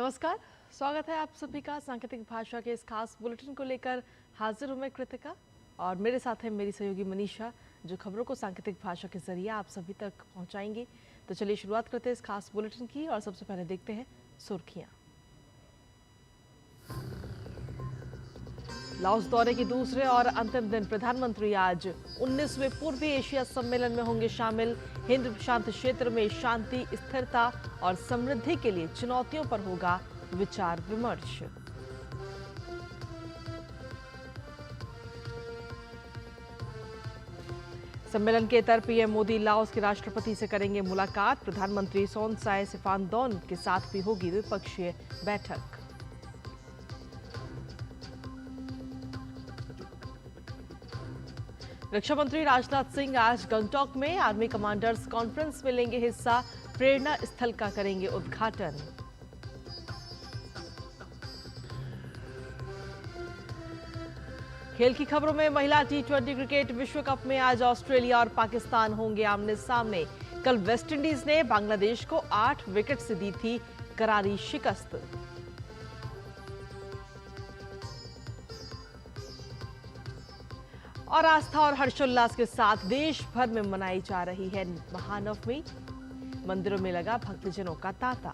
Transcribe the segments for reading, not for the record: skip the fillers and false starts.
नमस्कार, स्वागत है आप सभी का सांकेतिक भाषा के इस खास बुलेटिन को लेकर हाजिर हूं मैं कृतिका और मेरे साथ है मेरी सहयोगी मनीषा जो खबरों को सांकेतिक भाषा के जरिए आप सभी तक पहुंचाएंगी। तो चलिए शुरुआत करते हैं इस खास बुलेटिन की और सबसे पहले देखते हैं सुर्खियां। लाओस दौरे के दूसरे और अंतिम दिन प्रधानमंत्री आज 19वें पूर्वी एशिया सम्मेलन में होंगे शामिल। हिंद प्रशांत क्षेत्र में शांति, स्थिरता और समृद्धि के लिए चुनौतियों पर होगा विचार विमर्श। सम्मेलन के तहत पीएम मोदी लाओस के राष्ट्रपति से करेंगे मुलाकात। प्रधानमंत्री सोनसाई सिफानदौन के साथ भी होगी द्विपक्षीय बैठक। रक्षा मंत्री राजनाथ सिंह आज गंगटोक में आर्मी कमांडर्स कॉन्फ्रेंस में लेंगे हिस्सा। प्रेरणा स्थल का करेंगे उद्घाटन। खेल की खबरों में महिला टी20 क्रिकेट विश्व कप में आज ऑस्ट्रेलिया और पाकिस्तान होंगे आमने सामने। कल वेस्टइंडीज ने बांग्लादेश को 8 विकेट से दी थी करारी शिकस्त। और आस्था और हर्षोल्लास के साथ देश भर में मनाई जा रही है महानवमी। मंदिरों में लगा भक्तजनों का तांता।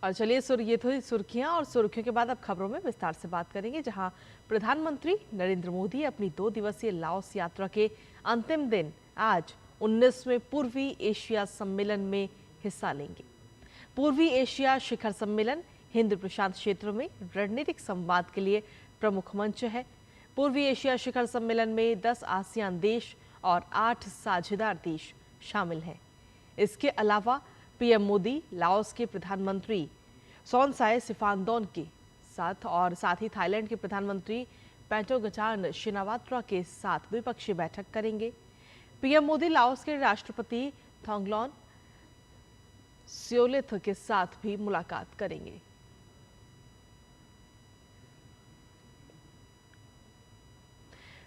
और चलिए ये तो सुर्खियां और सुर्खियों के बाद अब खबरों में विस्तार से बात करेंगे, जहां प्रधानमंत्री नरेंद्र मोदी अपनी 2 दिवसीय लाओस यात्रा के अंतिम दिन आज 19वें पूर्वी एशिया सम्मेलन में हिस्सा लेंगे। पूर्वी एशिया शिखर सम्मेलन हिंद प्रशांत क्षेत्र में रणनीतिक संवाद के लिए प्रमुख मंच है। पूर्वी एशिया शिखर सम्मेलन में 10 आसियान देश और 8 साझेदार देश शामिल हैं। इसके अलावा पीएम मोदी लाओस के प्रधानमंत्री सोनसाई सिफानदौन के साथ ही थाईलैंड के प्रधानमंत्री पैटोगचान शिनावात्रा के साथ द्विपक्षीय बैठक करेंगे। पीएम मोदी लाओस के राष्ट्रपति थोंगलॉन सियोलिथ के साथ भी मुलाकात करेंगे।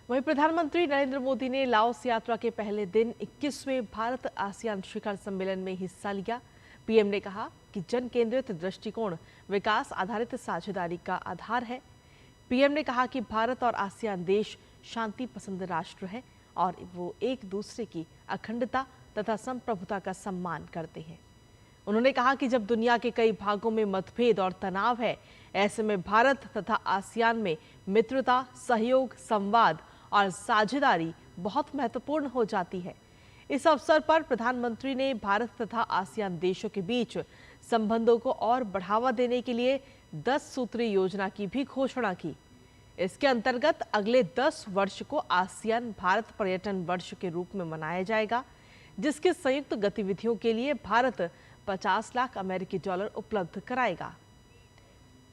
वहीं प्रधानमंत्री नरेंद्र मोदी ने लाओस यात्रा के पहले दिन 21वें भारत आसियान शिखर सम्मेलन में हिस्सा लिया। पीएम ने कहा कि जन केंद्रित दृष्टिकोण विकास आधारित साझेदारी का आधार है। पीएम ने कहा कि भारत और आसियान देश शांति पसंद राष्ट्र है और वो एक दूसरे की अखंडता तथा संप्रभुता का सम्मान करते हैं। उन्होंने कहा कि जब दुनिया के कई भागों में मतभेद और तनाव है, ऐसे में भारत तथा आसियान में मित्रता, सहयोग, संवाद और साझेदारी बहुत महत्वपूर्ण हो जाती है। इस अवसर पर प्रधानमंत्री ने भारत तथा आसियान देशों के बीच संबंधों को और बढ़ावा देने के लिए 10 सूत्री योजना की भी घोषणा की। इसके अंतर्गत अगले 10 वर्ष को आसियान भारत पर्यटन वर्ष के रूप में मनाया जाएगा, जिसके संयुक्त गतिविधियों के लिए भारत 50 लाख अमेरिकी डॉलर उपलब्ध कराएगा।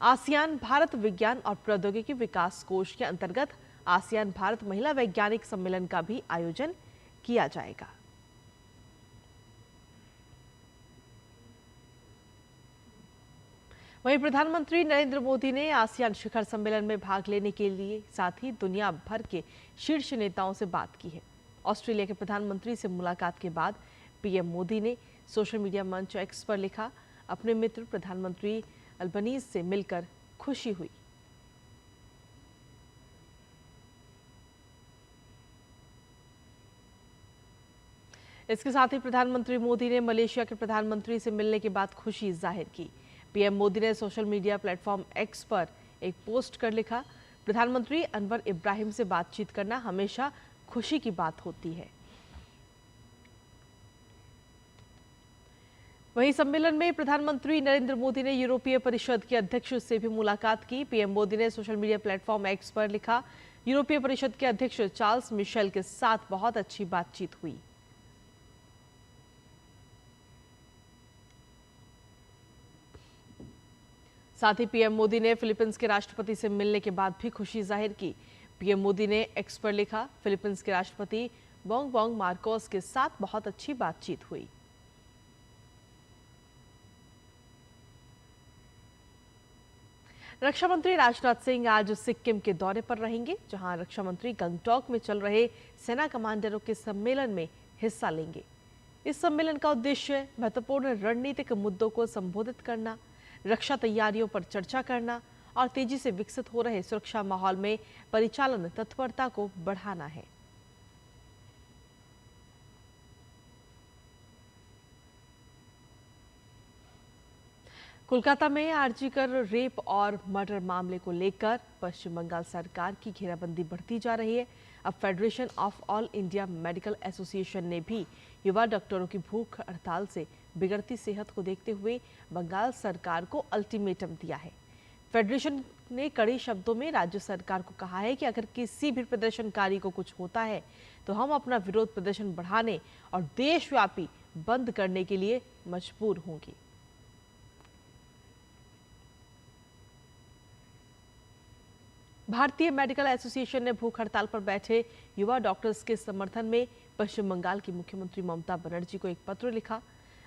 आसियान भारत विज्ञान और प्रौद्योगिकी विकास कोष के अंतर्गत आसियान भारत महिला वैज्ञानिक सम्मेलन का भी आयोजन किया जाएगा। वहीं प्रधानमंत्री नरेंद्र मोदी ने आसियान शिखर सम्मेलन में भाग लेने के लिए साथ ही दुनिया भर के शीर्ष नेताओं से बात की है। ऑस्ट्रेलिया के प्रधानमंत्री से मुलाकात के बाद पीएम मोदी ने सोशल मीडिया मंच एक्स पर लिखा, अपने मित्र प्रधानमंत्री अल्बनीज से मिलकर खुशी हुई। इसके साथ ही प्रधानमंत्री मोदी ने मलेशिया के प्रधानमंत्री से मिलने के बाद खुशी जाहिर की। पीएम मोदी ने सोशल मीडिया प्लेटफॉर्म एक्स पर एक पोस्ट कर लिखा, प्रधानमंत्री अनवर इब्राहिम से बातचीत करना हमेशा खुशी की बात होती है। वहीं सम्मेलन में प्रधानमंत्री नरेंद्र मोदी ने यूरोपीय परिषद के अध्यक्ष से भी मुलाकात की। पीएम मोदी ने सोशल मीडिया प्लेटफॉर्म एक्स पर लिखा, यूरोपीय परिषद के अध्यक्ष चार्ल्स मिशेल के साथ बहुत अच्छी बातचीत हुई। साथ ही पीएम मोदी ने फिलीपींस के राष्ट्रपति से मिलने के बाद भी खुशी जाहिर की। पीएम मोदी ने एक्स पर लिखा, फिलीपींस के राष्ट्रपति बोंगबोंग मार्कोस के साथ बहुत अच्छी बातचीत हुई। रक्षा मंत्री राजनाथ सिंह आज सिक्किम के दौरे पर रहेंगे, जहां रक्षा मंत्री गंगटोक में चल रहे सेना कमांडरों के सम्मेलन में हिस्सा लेंगे। इस सम्मेलन का उद्देश्य महत्वपूर्ण रणनीतिक मुद्दों को संबोधित करना, रक्षा तैयारियों पर चर्चा करना और तेजी से विकसित हो रहे सुरक्षा माहौल में परिचालन तत्परता को बढ़ाना है। कोलकाता में आरजीकर रेप और मर्डर मामले को लेकर पश्चिम बंगाल सरकार की घेराबंदी बढ़ती जा रही है। अब federation of all India medical association ने भी युवा डॉक्टरों की भूख हड़ताल से बिगड़ती सेहत को देखते हुए बंगाल सरकार को अल्टीमेटम दिया है। फेडरेशन ने कड़े शब्दों में राज्य सरकार को कहा है कि अगर किसी भी प्रदर्शनकारी को कुछ होता है तो हम अपना विरोध प्रदर्शन बढ़ाने और देशव्यापी बंद करने के लिए मजबूर होंगे। भारतीय मेडिकल एसोसिएशन ने भूख हड़ताल पर बैठे युवा डॉक्टर्स के समर्थन में पश्चिम बंगाल की मुख्यमंत्री ममता बनर्जी को एक पत्र लिखा।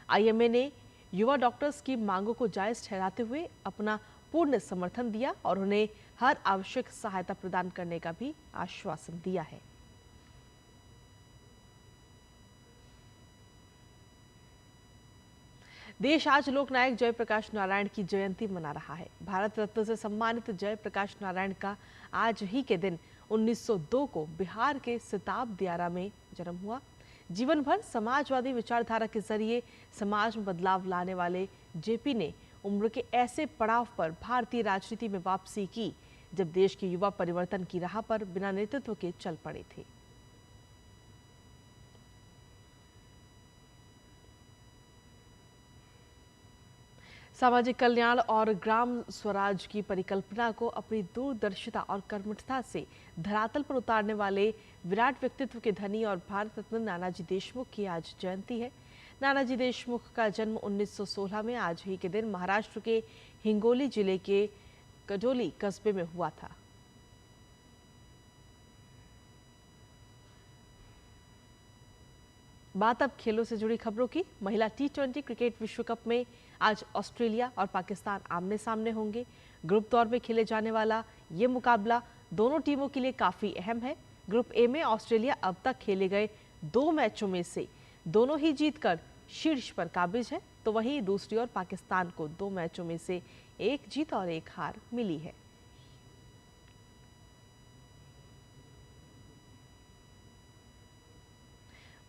आईएमए ने युवा डॉक्टर्स की मांगों को जायज ठहराते हुए अपना पूर्ण समर्थन दिया और उन्हें हर आवश्यक सहायता प्रदान करने का भी आश्वासन दिया है। देश आज लोकनायक जयप्रकाश नारायण की जयंती मना रहा है। भारत रत्न से सम्मानित जयप्रकाश नारायण का आज ही के दिन 1902 को बिहार के सिताब दियारा में जन्म हुआ। जीवन भर समाजवादी विचारधारा के जरिए समाज में बदलाव लाने वाले जेपी ने उम्र के ऐसे पड़ाव पर भारतीय राजनीति में वापसी की जब देश के युवा परिवर्तन की राह पर बिना नेतृत्व के चल पड़े थे। सामाजिक कल्याण और ग्राम स्वराज की परिकल्पना को अपनी दूरदर्शिता और कर्मठता से धरातल पर उतारने वाले विराट व्यक्तित्व के धनी और भारत रत्न नानाजी देशमुख की आज जयंती है। नानाजी देशमुख का जन्म 1916 में आज ही के दिन महाराष्ट्र के हिंगोली जिले के कजोली कस्बे में हुआ था। बात अब खेलों से जुड़ी खबरों की। महिला टी20 क्रिकेट विश्व कप में आज ऑस्ट्रेलिया और पाकिस्तान आमने सामने होंगे। ग्रुप दौर में खेले जाने वाला ये मुकाबला दोनों टीमों के लिए काफी अहम है। ग्रुप ए में ऑस्ट्रेलिया अब तक खेले गए 2 मैचों में से दोनों ही जीतकर शीर्ष पर काबिज है, तो वहीं दूसरी ओर पाकिस्तान को 2 मैचों में से 1 जीत और 1 हार मिली है।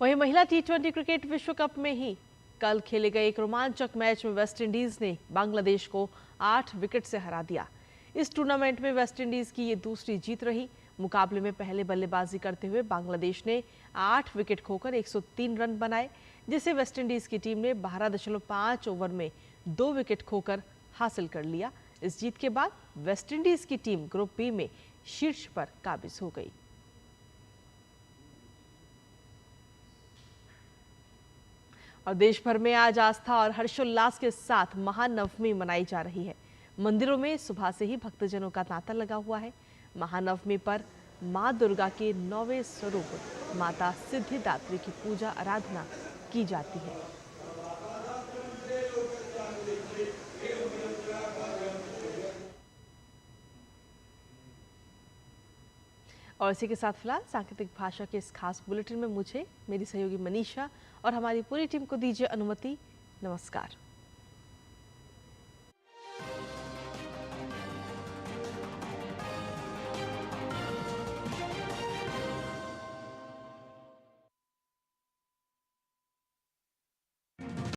वहीं महिला टी20 क्रिकेट विश्व कप में ही कल खेले गए एक रोमांचक मैच में वेस्टइंडीज ने बांग्लादेश को 8 विकेट से हरा दिया। इस टूर्नामेंट में वेस्टइंडीज की ये दूसरी जीत रही। मुकाबले में पहले बल्लेबाजी करते हुए बांग्लादेश ने 8 विकेट खोकर 103 रन बनाए, जिसे वेस्टइंडीज की टीम ने 12.5 ओवर में 2 विकेट खोकर हासिल कर लिया। इस जीत के बाद वेस्टइंडीज की टीम ग्रुप बी में शीर्ष पर काबिज हो गई। और देश भर में आज आस्था और हर्षोल्लास के साथ महानवमी मनाई जा रही है। मंदिरों में सुबह से ही भक्तजनों का तांता लगा हुआ है। महानवमी पर मां दुर्गा के 9वें स्वरूप माता सिद्धिदात्री की पूजा आराधना की जाती है। और इसी के साथ फिलहाल सांकेतिक भाषा के इस खास बुलेटिन में मुझे, मेरी सहयोगी मनीषा और हमारी पूरी टीम को दीजिए अनुमति। नमस्कार।